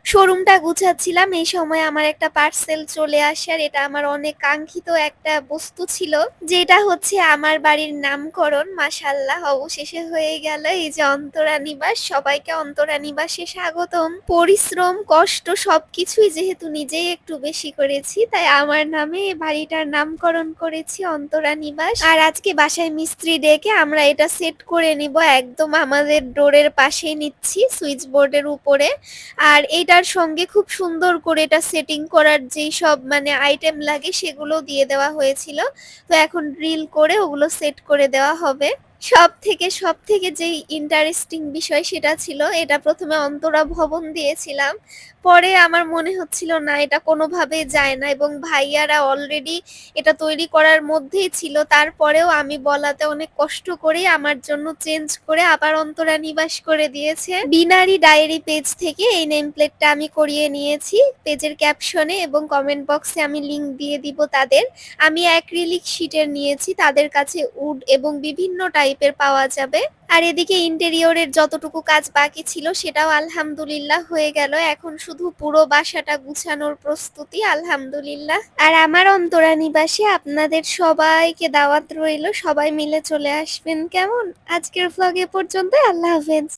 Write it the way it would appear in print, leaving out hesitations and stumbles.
শোরুমটা গুছাচ্ছিলাম এই সময় আমার একটা পার্সেল চলে আসে আর এটা আমার অনেক কাঙ্ক্ষিত একটা বস্তু ছিল। যেটা হচ্ছে আমার বাড়ির নামকরণ। মাশাআল্লাহ অবশেষে হয়ে গেল। এই যে অন্তরা নিবাস, সবাইকে অন্তরা নিবাসে স্বাগতম। পরিশ্রম, কষ্ট সবকিছুই যেহেতু নিজেই একটু বেশি করেছি, তাই আমার নামে এই বাড়িটার নামকরণ করেছি অন্তরা নিবাস। আর আজকে বাসায় মিস্ত্রি ডেকে আমরা এটা সেট করে নিব। একদম আমাদের ডোরের পাশেই নিচ্ছি, সুইচ বোর্ডের উপরে। আর এইটার সঙ্গে খুব সুন্দর করে এটা সেটিং করার যেই সব মানে আইটেম লাগে সেগুলোও দিয়ে দেওয়া হয়েছিল। তো এখন ড্রিল করে ওগুলো সেট করে দেওয়া হবে। সবথেকে যেই ইন্টারেস্টিং বিষয় সেটা ছিল, এটা ১ম এ অন্তরা ভবন দিয়েছিলাম। পরে আমার মনে হচ্ছিল না এটা কোনোভাবেই যায় না এবং ভাইয়ারা অলরেডি এটা তৈরি করার মধ্যেই ছিল। তারপরেও আমি বলাতে অনেক কষ্ট করে আমার জন্য চেঞ্জ করে আবার অন্তরা নিবাস করে দিয়েছে। বিনারি ডায়েরি পেজ থেকে এই নেম প্লেটটা আমি করিয়ে নিয়েছি। পেজের ক্যাপশনে এবং কমেন্ট বক্সে আমি লিংক দিয়ে দিব তাদের। আমি অ্যাক্রিলিক শীটের নিয়েছি, তাদের কাছে উড এবং বিভিন্ন টাইপের পাওয়া যাবে। আর এদিকে ইন্টেরিয়রের যতটুকু কাজ বাকি ছিল সেটাও আলহামদুলিল্লাহ হয়ে গেল। এখন শুধু পুরো বাসাটা গুছানোর প্রস্তুতি আলহামদুলিল্লাহ। আর আমার অন্তরা নিবাসে আপনাদের সবাইকে দাওয়াত রইল, সবাই মিলে চলে আসবেন কেমন? আজকের ভ্লগ এ পর্যন্ত। আল্লাহ হাফেজ।